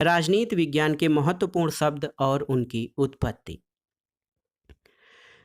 राजनीति विज्ञान के महत्वपूर्ण शब्द और उनकी उत्पत्ति।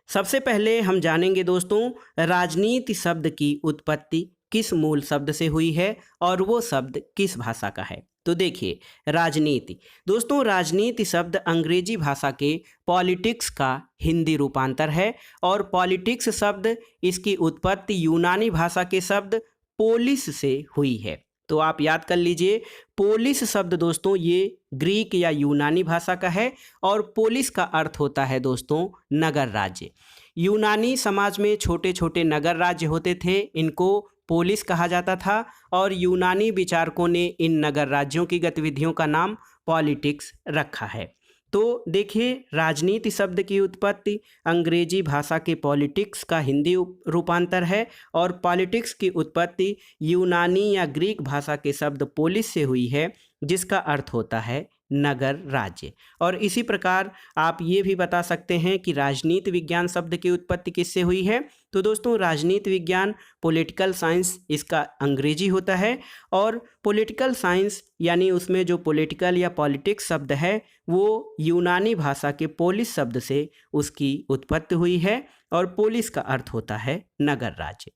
सबसे पहले हम जानेंगे दोस्तों, राजनीति शब्द की उत्पत्ति किस मूल शब्द से हुई है और वो शब्द किस भाषा का है। तो देखिए, राजनीति दोस्तों, राजनीति शब्द अंग्रेजी भाषा के पॉलिटिक्स का हिंदी रूपांतर है और पॉलिटिक्स शब्द इसकी उत्पत्ति यूनानी भाषा के शब्द पोलिस से हुई है। तो आप याद कर लीजिए, पोलिस शब्द दोस्तों ये ग्रीक या यूनानी भाषा का है और पोलिस का अर्थ होता है दोस्तों नगर राज्य। यूनानी समाज में छोटे छोटे नगर राज्य होते थे, इनको पोलिस कहा जाता था और यूनानी विचारकों ने इन नगर राज्यों की गतिविधियों का नाम पॉलिटिक्स रखा है। तो देखिए, राजनीति शब्द की उत्पत्ति अंग्रेजी भाषा के पॉलिटिक्स का हिंदी रूपांतर है और पॉलिटिक्स की उत्पत्ति यूनानी या ग्रीक भाषा के शब्द पोलिस से हुई है, जिसका अर्थ होता है नगर राज्य। और इसी प्रकार आप ये भी बता सकते हैं कि राजनीति विज्ञान शब्द की उत्पत्ति किससे हुई है। तो दोस्तों, राजनीति विज्ञान पॉलिटिकल साइंस इसका अंग्रेजी होता है और पॉलिटिकल साइंस यानी उसमें जो पॉलिटिकल या पॉलिटिक्स शब्द है वो यूनानी भाषा के पोलिस शब्द से उसकी उत्पत्ति हुई है और पोलिस का अर्थ होता है नगर राज्य।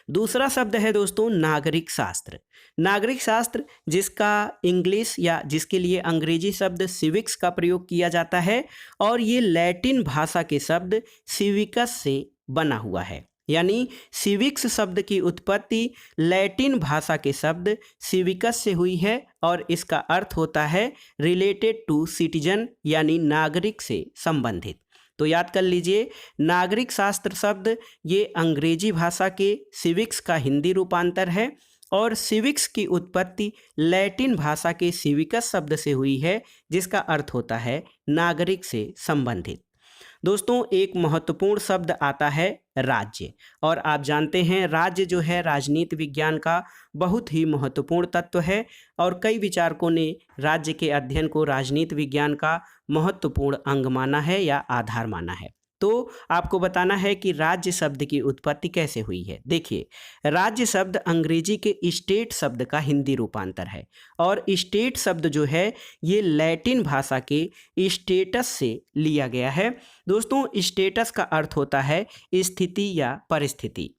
दूसरा शब्द है दोस्तों नागरिक शास्त्र। नागरिक शास्त्र जिसका इंग्लिश या जिसके लिए अंग्रेजी शब्द सिविक्स का प्रयोग किया जाता है और ये लैटिन भाषा के शब्द सिविकस से बना हुआ है। यानी सिविक्स शब्द की उत्पत्ति लैटिन भाषा के शब्द सिविकस से हुई है और इसका अर्थ होता है रिलेटेड टू सिटीजन यानी नागरिक से संबंधित। तो याद कर लीजिए, नागरिक शास्त्र शब्द ये अंग्रेजी भाषा के सिविक्स का हिंदी रूपांतर है और सिविक्स की उत्पत्ति लैटिन भाषा के सिविकस शब्द से हुई है, जिसका अर्थ होता है नागरिक से संबंधित। दोस्तों, एक महत्वपूर्ण शब्द आता है राज्य और आप जानते हैं राज्य जो है राजनीति विज्ञान का बहुत ही महत्वपूर्ण तत्व है और कई विचारकों ने राज्य के अध्ययन को राजनीति विज्ञान का महत्वपूर्ण अंग माना है या आधार माना है। तो आपको बताना है कि राज्य शब्द की उत्पत्ति कैसे हुई है। देखिए, राज्य शब्द अंग्रेजी के स्टेट शब्द का हिंदी रूपांतर है और स्टेट शब्द जो है ये लैटिन भाषा के स्टेटस से लिया गया है। दोस्तों, स्टेटस का अर्थ होता है स्थिति या परिस्थिति,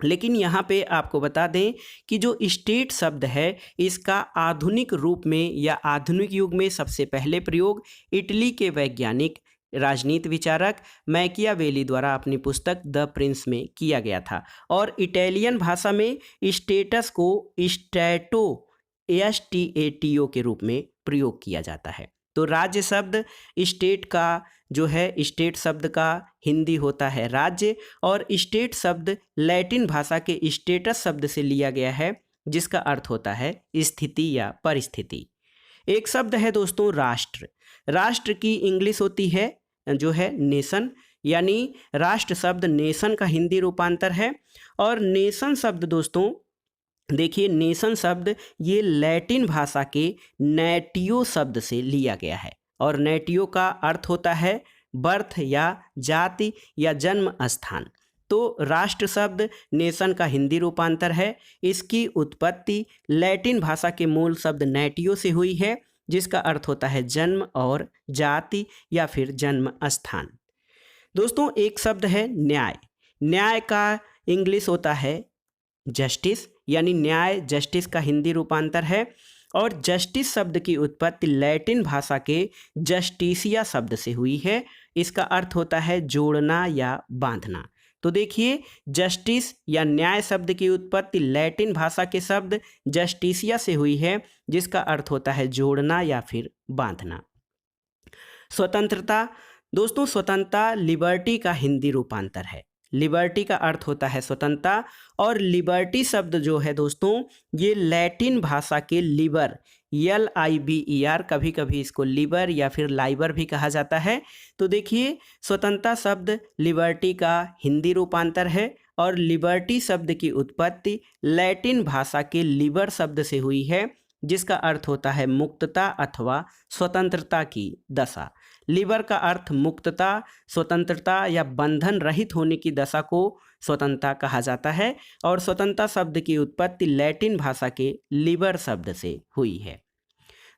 लेकिन यहाँ पे आपको बता दें कि जो स्टेट शब्द है इसका आधुनिक रूप में या आधुनिक युग में सबसे पहले प्रयोग इटली के वैज्ञानिक राजनीति विचारक मैकियावेली द्वारा अपनी पुस्तक द प्रिंस में किया गया था और इटालियन भाषा में स्टेटस को स्टैटो STATO के रूप में प्रयोग किया जाता है। तो राज्य शब्द स्टेट का जो है स्टेट शब्द का हिंदी होता है राज्य और स्टेट शब्द लैटिन भाषा के स्टेटस शब्द से लिया गया है, जिसका अर्थ होता है स्थिति या परिस्थिति। एक शब्द है दोस्तों राष्ट्र। राष्ट्र की इंग्लिश होती है जो है नेशन, यानी राष्ट्र शब्द नेशन का हिंदी रूपांतर है और नेशन शब्द दोस्तों देखिए, नेशन शब्द ये लैटिन भाषा के नेटियो शब्द से लिया गया है और नेटियो का अर्थ होता है बर्थ या जाति या जन्म स्थान। तो राष्ट्र शब्द नेशन का हिंदी रूपांतर है। इसकी उत्पत्ति लैटिन भाषा के मूल शब्द नेटियो से हुई है, जिसका अर्थ होता है जन्म और जाति या फिर जन्म स्थान। दोस्तों, एक शब्द है न्याय। न्याय का इंग्लिश होता है जस्टिस, यानी न्याय जस्टिस का हिंदी रूपांतर है और जस्टिस शब्द की उत्पत्ति लैटिन भाषा के जस्टिसिया शब्द से हुई है। इसका अर्थ होता है जोड़ना या बांधना। तो देखिए, जस्टिस या न्याय शब्द की उत्पत्ति लैटिन भाषा के शब्द जस्टिसिया से हुई है, जिसका अर्थ होता है जोड़ना या फिर बांधना। स्वतंत्रता दोस्तों, स्वतंत्रता लिबर्टी का हिंदी रूपांतर है। लिबर्टी का अर्थ होता है स्वतंत्रता और लिबर्टी शब्द जो है दोस्तों ये लैटिन भाषा के लिबर LIBER, कभी कभी इसको लिबर या फिर लाइबर भी कहा जाता है। तो देखिए, स्वतंत्रता शब्द लिबर्टी का हिंदी रूपांतर है और लिबर्टी शब्द की उत्पत्ति लैटिन भाषा के लिबर शब्द से हुई है, जिसका अर्थ होता है मुक्तता अथवा स्वतंत्रता की दशा। लिबर का अर्थ मुक्तता, स्वतंत्रता या बंधन रहित होने की दशा को स्वतंत्रता कहा जाता है और स्वतंत्रता शब्द की उत्पत्ति लैटिन भाषा के लिबर शब्द से हुई है।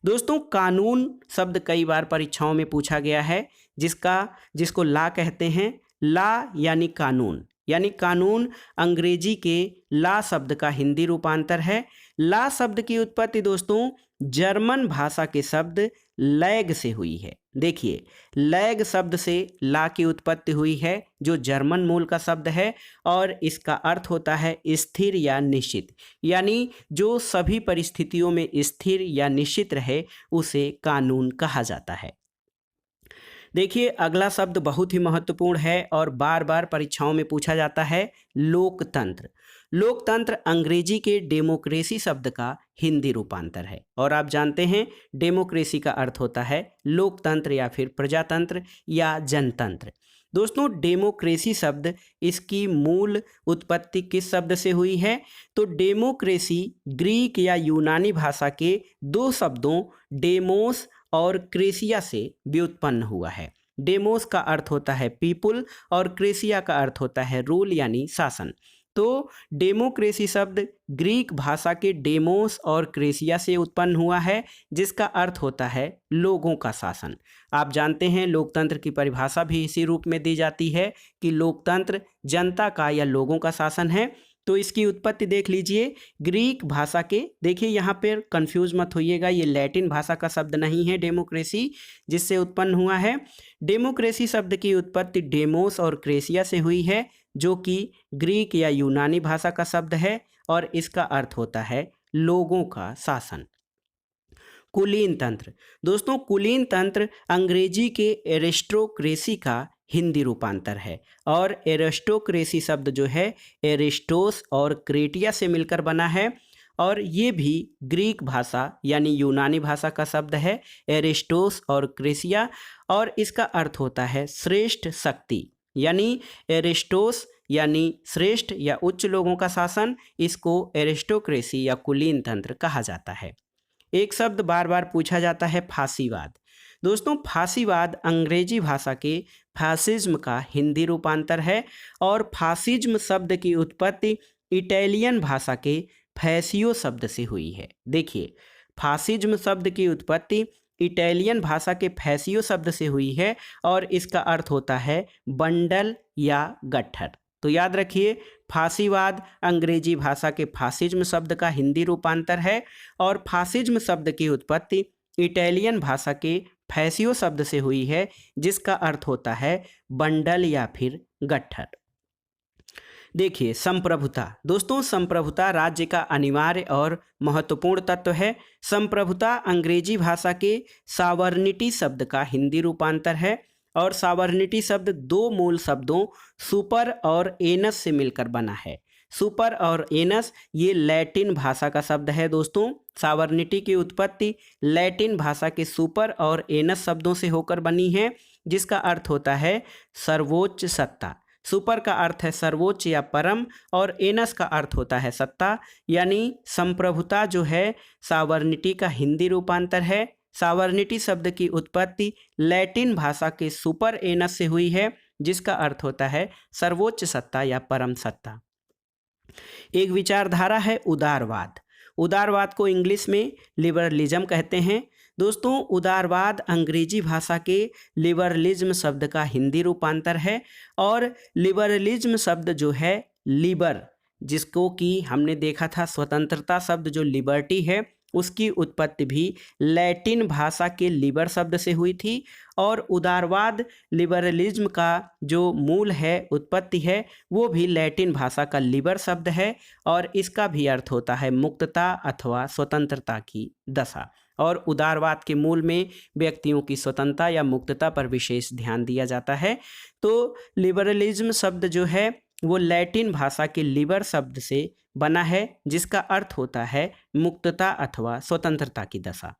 दोस्तों कानून शब्द कई बार परीक्षाओं में पूछा गया है, जिसको ला कहते हैं। ला यानी कानून अंग्रेजी के ला शब्द का हिंदी रूपांतर है। ला शब्द की उत्पत्ति दोस्तों जर्मन भाषा के शब्द लैग से हुई है। देखिए, लैग शब्द से ला की उत्पत्ति हुई है, जो जर्मन मूल का शब्द है, और इसका अर्थ होता है स्थिर या निश्चित, यानी जो सभी परिस्थितियों में स्थिर या निश्चित रहे उसे कानून कहा जाता है। देखिए, अगला शब्द बहुत ही महत्वपूर्ण है और बार बार परीक्षाओं में पूछा जाता है, लोकतंत्र। लोकतंत्र अंग्रेजी के डेमोक्रेसी शब्द का हिंदी रूपांतर है, और आप जानते हैं डेमोक्रेसी का अर्थ होता है लोकतंत्र या फिर प्रजातंत्र या जनतंत्र। दोस्तों, डेमोक्रेसी शब्द, इसकी मूल उत्पत्ति किस शब्द से हुई है? तो डेमोक्रेसी ग्रीक या यूनानी भाषा के दो शब्दों डेमोस और क्रेसिया से व्युत्पन्न हुआ है। डेमोस का अर्थ होता है पीपुल और क्रेसिया का अर्थ होता है रूल यानी शासन। तो डेमोक्रेसी शब्द ग्रीक भाषा के डेमोस और क्रेसिया से उत्पन्न हुआ है, जिसका अर्थ होता है लोगों का शासन। आप जानते हैं लोकतंत्र की परिभाषा भी इसी रूप में दी जाती है कि लोकतंत्र जनता का या लोगों का शासन है। तो इसकी उत्पत्ति देख लीजिए, ग्रीक भाषा के, देखिए यहाँ पर कंफ्यूज मत होइएगा, ये लैटिन भाषा का शब्द नहीं है डेमोक्रेसी जिससे उत्पन्न हुआ है। डेमोक्रेसी शब्द की उत्पत्ति डेमोस और क्रेसिया से हुई है, जो कि ग्रीक या यूनानी भाषा का शब्द है, और इसका अर्थ होता है लोगों का शासन। कुलीन तंत्र। दोस्तों, कुलीन तंत्र अंग्रेजी के एरिस्टोक्रेसी का हिंदी रूपांतर है, और एरिस्टोक्रेसी शब्द जो है एरिस्टोस और क्रेटिया से मिलकर बना है, और ये भी ग्रीक भाषा यानी यूनानी भाषा का शब्द है, एरिस्टोस और क्रेसिया, और इसका अर्थ होता है श्रेष्ठ शक्ति, यानी एरिस्टोस यानी श्रेष्ठ या उच्च लोगों का शासन, इसको एरिस्टोक्रेसी या कुलीन तंत्र कहा जाता है। एक शब्द बार बार पूछा जाता है, फांसीवाद। दोस्तों, फांसीवाद अंग्रेजी भाषा के फासिज्म का हिंदी रूपांतर है, और फासिज्म शब्द की उत्पत्ति इटालियन भाषा के फैसियो शब्द से हुई है। देखिए, फासिज्म शब्द की उत्पत्ति इटालियन भाषा के फैसियो शब्द से हुई है, और इसका अर्थ होता है बंडल या गट्ठर। तो याद रखिए, फांसीवाद अंग्रेजी भाषा के फासिज्म शब्द का हिंदी रूपांतर है, और फासिज्म शब्द की उत्पत्ति इटालियन भाषा के फैसियो शब्द से हुई है, जिसका अर्थ होता है बंडल या फिर गट्ठर। देखिए, संप्रभुता। दोस्तों, संप्रभुता राज्य का अनिवार्य और महत्वपूर्ण तत्व है। संप्रभुता अंग्रेजी भाषा के सॉवरेनिटी शब्द का हिंदी रूपांतर है, और सॉवरेनिटी शब्द दो मूल शब्दों सुपर और एनस से मिलकर बना है। सुपर और एनस ये लैटिन भाषा का शब्द है। दोस्तों, सॉवरेनिटी की उत्पत्ति लैटिन भाषा के सुपर और एनस शब्दों से होकर बनी है, जिसका अर्थ होता है सर्वोच्च सत्ता। सुपर का अर्थ है सर्वोच्च या परम, और एनस का अर्थ होता है सत्ता, यानी संप्रभुता जो है सॉवरेनिटी का हिंदी रूपांतर है। सॉवरेनिटी शब्द की उत्पत्ति लैटिन भाषा के सुपर एनस से हुई है, जिसका अर्थ होता है सर्वोच्च सत्ता या परम सत्ता। एक विचारधारा है उदारवाद। उदारवाद को इंग्लिश में लिबरलिज्म कहते हैं। दोस्तों, उदारवाद अंग्रेजी भाषा के लिबरलिज्म शब्द का हिंदी रूपांतर है, और लिबरलिज्म शब्द जो है लिबर, जिसको कि हमने देखा था स्वतंत्रता शब्द जो लिबर्टी है, उसकी उत्पत्ति भी लैटिन भाषा के लिबर शब्द से हुई थी, और उदारवाद लिबरलिज्म का जो मूल है उत्पत्ति है वो भी लैटिन भाषा का लिबर शब्द है, और इसका भी अर्थ होता है मुक्तता अथवा स्वतंत्रता की दशा। और उदारवाद के मूल में व्यक्तियों की स्वतंत्रता या मुक्तता पर विशेष ध्यान दिया जाता है। तो लिबरलिज्म शब्द जो है वो लैटिन भाषा के लिबर शब्द से बना है, जिसका अर्थ होता है मुक्तता अथवा स्वतंत्रता की दशा।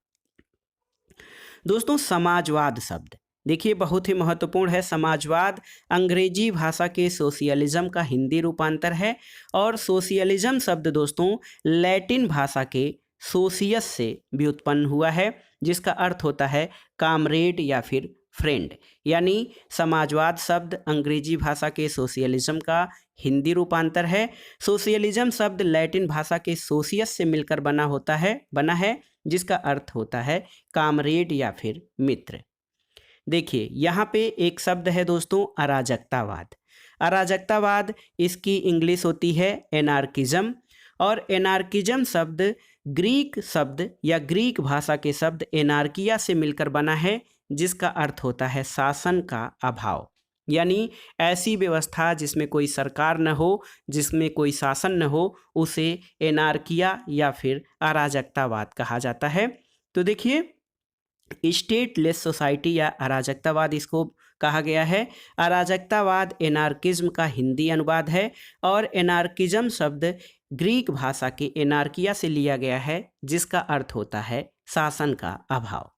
दोस्तों, समाजवाद शब्द देखिए बहुत ही महत्वपूर्ण है। समाजवाद अंग्रेजी भाषा के सोशलिज्म का हिंदी रूपांतर है, और सोशलिज्म शब्द दोस्तों लैटिन भाषा के सोशियस से व्युत्पन्न हुआ है, जिसका अर्थ होता है कामरेड या फिर फ्रेंड, यानी समाजवाद शब्द अंग्रेजी भाषा के सोशलिज्म का हिंदी रूपांतर है। सोशलिज्म शब्द लैटिन भाषा के सोशियस से मिलकर बना है, जिसका अर्थ होता है कामरेड या फिर मित्र। देखिए यहाँ पे एक शब्द है दोस्तों अराजकतावाद। अराजकतावाद इसकी इंग्लिश होती है एनार्किज्म, और एनार्किज्म शब्द ग्रीक शब्द या ग्रीक भाषा के शब्द एनार्किया से मिलकर बना है, जिसका अर्थ होता है शासन का अभाव। यानी ऐसी व्यवस्था जिसमें कोई सरकार न हो, जिसमें कोई शासन न हो, उसे एनार्किया या फिर अराजकतावाद कहा जाता है। तो देखिए स्टेटलेस सोसाइटी या अराजकतावाद इसको कहा गया है। अराजकतावाद एनार्किज्म का हिंदी अनुवाद है, और एनार्किज्म शब्द ग्रीक भाषा के एनार्किया से लिया गया है, जिसका अर्थ होता है शासन का अभाव।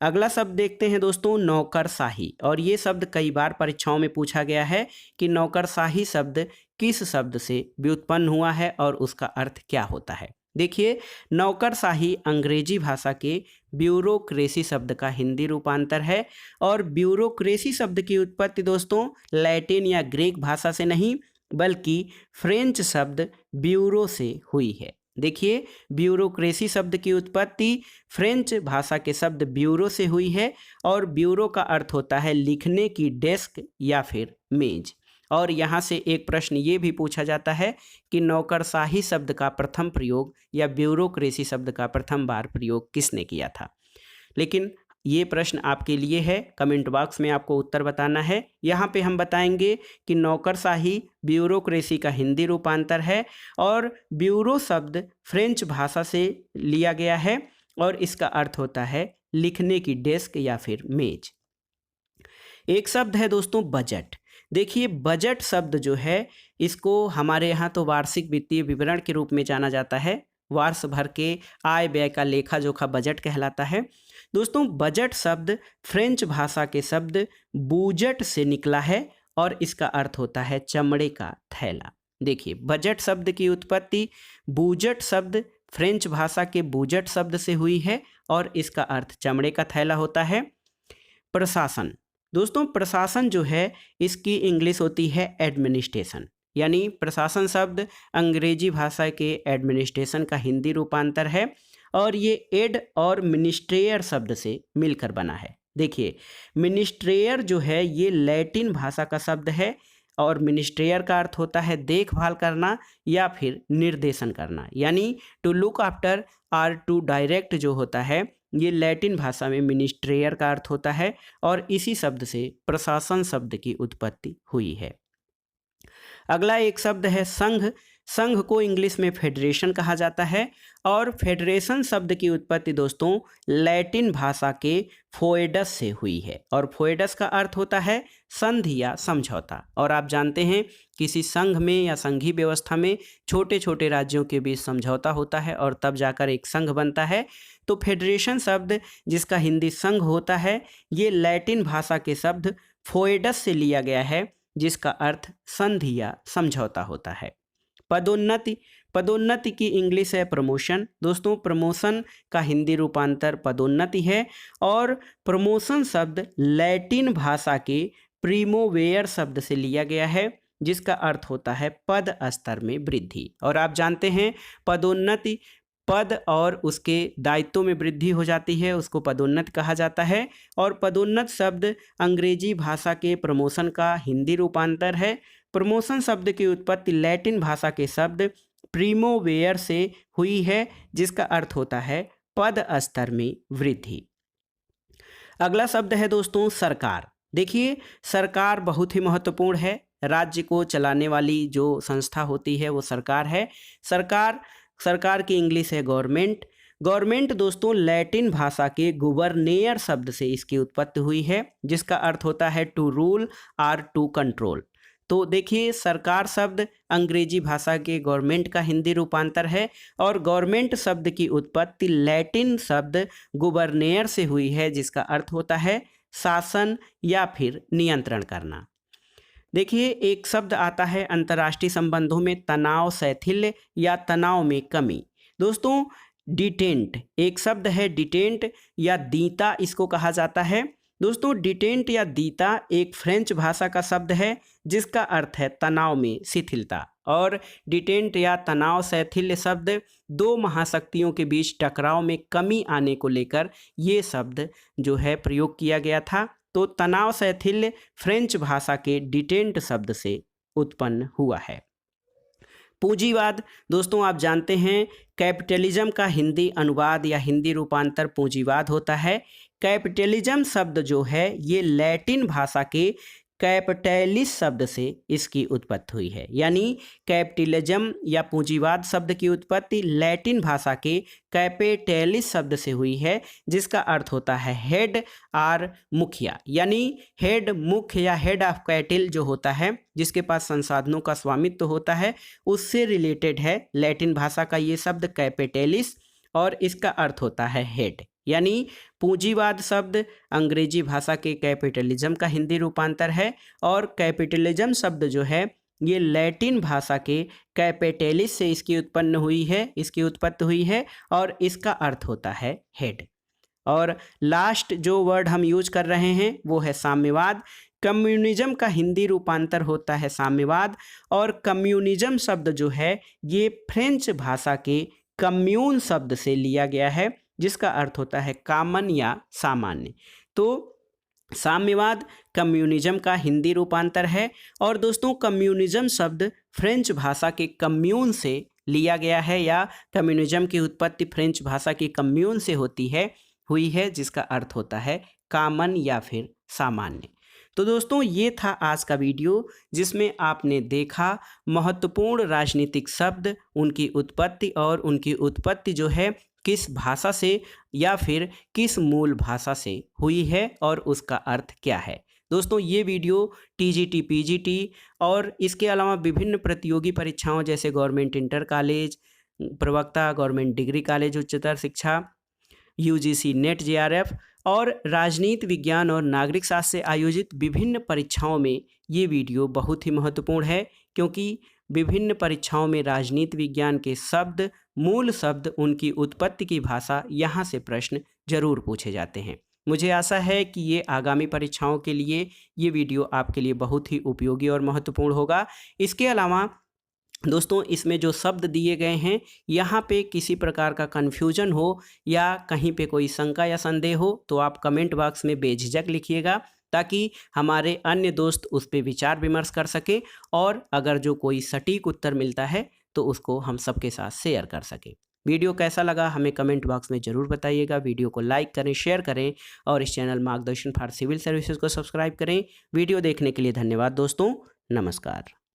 अगला शब्द देखते हैं दोस्तों नौकरशाही, और ये शब्द कई बार परीक्षाओं में पूछा गया है कि नौकरशाही शब्द किस शब्द से व्युत्पन्न हुआ है और उसका अर्थ क्या होता है। देखिए नौकरशाही अंग्रेजी भाषा के ब्यूरोक्रेसी शब्द का हिंदी रूपांतर है, और ब्यूरोक्रेसी शब्द की उत्पत्ति दोस्तों लैटिन या ग्रीक भाषा से नहीं बल्कि फ्रेंच शब्द ब्यूरो से हुई है। देखिए ब्यूरोक्रेसी शब्द की उत्पत्ति फ्रेंच भाषा के शब्द ब्यूरो से हुई है, और ब्यूरो का अर्थ होता है लिखने की डेस्क या फिर मेज। और यहाँ से एक प्रश्न ये भी पूछा जाता है कि नौकरशाही शब्द का प्रथम प्रयोग या ब्यूरोक्रेसी शब्द का प्रथम बार प्रयोग किसने किया था। लेकिन ये प्रश्न आपके लिए है, कमेंट बॉक्स में आपको उत्तर बताना है। यहाँ पे हम बताएंगे कि नौकरशाही ब्यूरोक्रेसी का हिंदी रूपांतर है, और ब्यूरो शब्द फ्रेंच भाषा से लिया गया है, और इसका अर्थ होता है लिखने की डेस्क या फिर मेज। एक शब्द है दोस्तों बजट। देखिए बजट शब्द जो है इसको हमारे यहाँ तो वार्षिक वित्तीय विवरण के रूप में जाना जाता है। वर्ष भर के आय व्यय का लेखा जोखा बजट कहलाता है। दोस्तों बजट शब्द फ्रेंच भाषा के शब्द बूजट से निकला है, और इसका अर्थ होता है चमड़े का थैला। देखिए बजट शब्द की उत्पत्ति बूजट शब्द फ्रेंच भाषा के बूजट शब्द से हुई है, और इसका अर्थ चमड़े का थैला होता है। प्रशासन दोस्तों प्रशासन जो है इसकी इंग्लिश होती है एडमिनिस्ट्रेशन, यानी प्रशासन शब्द अंग्रेजी भाषा के एडमिनिस्ट्रेशन का हिंदी रूपांतर है, और ये एड और मिनिस्ट्रेयर शब्द से मिलकर बना है। देखिए मिनिस्ट्रेयर जो है ये लैटिन भाषा का शब्द है, और मिनिस्ट्रेयर का अर्थ होता है देखभाल करना या फिर निर्देशन करना, यानी टू लुक आफ्टर और टू डायरेक्ट जो होता है ये लैटिन भाषा में मिनिस्ट्रेयर का अर्थ होता है, और इसी शब्द से प्रशासन शब्द की उत्पत्ति हुई है। अगला एक शब्द है संघ। संघ को इंग्लिश में फेडरेशन कहा जाता है, और फेडरेशन शब्द की उत्पत्ति दोस्तों लैटिन भाषा के फोएडस से हुई है, और फोएडस का अर्थ होता है संधि या समझौता। और आप जानते हैं किसी संघ में या संघीय व्यवस्था में छोटे छोटे राज्यों के बीच समझौता होता है, और तब जाकर एक संघ बनता है। तो फेडरेशन शब्द जिसका हिंदी संघ होता है ये लैटिन भाषा के शब्द फोएडस से लिया गया है, जिसका अर्थ संधि या समझौता होता है। पदोन्नति। पदोन्नति की इंग्लिश है प्रमोशन। दोस्तों प्रमोशन का हिंदी रूपांतर पदोन्नति है, और प्रमोशन शब्द लैटिन भाषा के प्रीमोवेयर शब्द से लिया गया है, जिसका अर्थ होता है पद स्तर में वृद्धि। और आप जानते हैं पदोन्नति पद और उसके दायित्वों में वृद्धि हो जाती है, उसको पदोन्नत कहा जाता है। और पदोन्नत शब्द अंग्रेजी भाषा के प्रमोशन का हिंदी रूपांतर है। प्रमोशन शब्द की उत्पत्ति लैटिन भाषा के शब्द प्रीमोवेयर से हुई है, जिसका अर्थ होता है पद स्तर में वृद्धि। अगला शब्द है दोस्तों सरकार। देखिए सरकार बहुत ही महत्वपूर्ण है। राज्य को चलाने वाली जो संस्था होती है वो सरकार है। सरकार की इंग्लिश है गवर्नमेंट। गवर्नमेंट दोस्तों लैटिन भाषा के गुवर्नेयर शब्द से इसकी उत्पत्ति हुई है, जिसका अर्थ होता है टू रूल और टू कंट्रोल। तो देखिए सरकार शब्द अंग्रेजी भाषा के गवर्नमेंट का हिंदी रूपांतर है, और गवर्नमेंट शब्द की उत्पत्ति लैटिन शब्द गुवर्नेयर से हुई है, जिसका अर्थ होता है शासन या फिर नियंत्रण करना। देखिए एक शब्द आता है अंतर्राष्ट्रीय संबंधों में तनाव शैथिल्य या तनाव में कमी। दोस्तों डिटेंट एक शब्द है, डिटेंट या दीता इसको कहा जाता है। दोस्तों डिटेंट या दीता एक फ्रेंच भाषा का शब्द है, जिसका अर्थ है तनाव में शिथिलता। और डिटेंट या तनाव शैथिल्य शब्द दो महाशक्तियों के बीच टकराव में कमी आने को लेकर ये शब्द जो है प्रयोग किया गया था। तो तनाव शैथिल्य फ्रेंच भाषा के डिटेंट शब्द से उत्पन्न हुआ है। पूंजीवाद, दोस्तों आप जानते हैं कैपिटलिज्म का हिंदी अनुवाद या हिंदी रूपांतर पूंजीवाद होता है। कैपिटलिज्म शब्द जो है ये लैटिन भाषा के कैपिटलिस शब्द से इसकी उत्पत्ति हुई है। यानी कैपिटलिज्म या पूंजीवाद शब्द की उत्पत्ति लैटिन भाषा के कैपिटलिस शब्द से हुई है, जिसका अर्थ होता है हेड और मुखिया। यानी हेड, मुख्य या हेड ऑफ कैटिल जो होता है, जिसके पास संसाधनों का स्वामित्व होता है, उससे रिलेटेड है लैटिन भाषा का ये शब्द कैपिटलिस, और इसका अर्थ होता है हेड। यानी पूंजीवाद शब्द अंग्रेजी भाषा के कैपिटलिज्म का हिंदी रूपांतर है, और कैपिटलिज्म शब्द जो है ये लैटिन भाषा के कैपिटलिस से इसकी उत्पत्ति हुई है, और इसका अर्थ होता है हेड। और लास्ट जो वर्ड हम यूज कर रहे हैं वो है साम्यवाद। कम्युनिज्म का हिंदी रूपांतर होता है साम्यवाद, और कम्युनिज्म शब्द जो है ये फ्रेंच भाषा के कम्यून शब्द से लिया गया है, जिसका अर्थ होता है कॉमन या सामान्य। तो साम्यवाद कम्युनिज्म का हिंदी रूपांतर है। और दोस्तों कम्युनिज्म शब्द फ्रेंच भाषा के कम्यून से लिया गया है, या कम्युनिज्म की उत्पत्ति फ्रेंच भाषा की कम्यून से हुई है, जिसका अर्थ होता है कॉमन या फिर सामान्य। तो दोस्तों ये था आज का वीडियो, जिसमें आपने देखा महत्वपूर्ण राजनीतिक शब्द, उनकी उत्पत्ति, और उनकी उत्पत्ति जो है किस भाषा से या फिर किस मूल भाषा से हुई है, और उसका अर्थ क्या है। दोस्तों ये वीडियो टीजीटी, पीजीटी और इसके अलावा विभिन्न प्रतियोगी परीक्षाओं जैसे गवर्नमेंट इंटर कॉलेज, प्रवक्ता, गवर्नमेंट डिग्री कॉलेज उच्चतर शिक्षा, यूजीसी नेट, जेआरएफ और राजनीति विज्ञान और नागरिक शास्त्र से आयोजित विभिन्न परीक्षाओं में ये वीडियो बहुत ही महत्वपूर्ण है, क्योंकि विभिन्न परीक्षाओं में राजनीति विज्ञान के शब्द, मूल शब्द, उनकी उत्पत्ति की भाषा, यहाँ से प्रश्न जरूर पूछे जाते हैं। मुझे आशा है कि ये आगामी परीक्षाओं के लिए ये वीडियो आपके लिए बहुत ही उपयोगी और महत्वपूर्ण होगा। इसके अलावा दोस्तों इसमें जो शब्द दिए गए हैं, यहाँ पे किसी प्रकार का कन्फ्यूजन हो या कहीं पे कोई शंका या संदेह हो तो आप कमेंट बॉक्स में बेझिझक लिखिएगा, ताकि हमारे अन्य दोस्त उस पर विचार विमर्श कर सके, और अगर जो कोई सटीक उत्तर मिलता है तो उसको हम सबके साथ शेयर कर सकें। वीडियो कैसा लगा हमें कमेंट बॉक्स में ज़रूर बताइएगा। वीडियो को लाइक करें, शेयर करें, और इस चैनल मार्गदर्शन फॉर सिविल सर्विसेज को सब्सक्राइब करें। वीडियो देखने के लिए धन्यवाद दोस्तों, नमस्कार।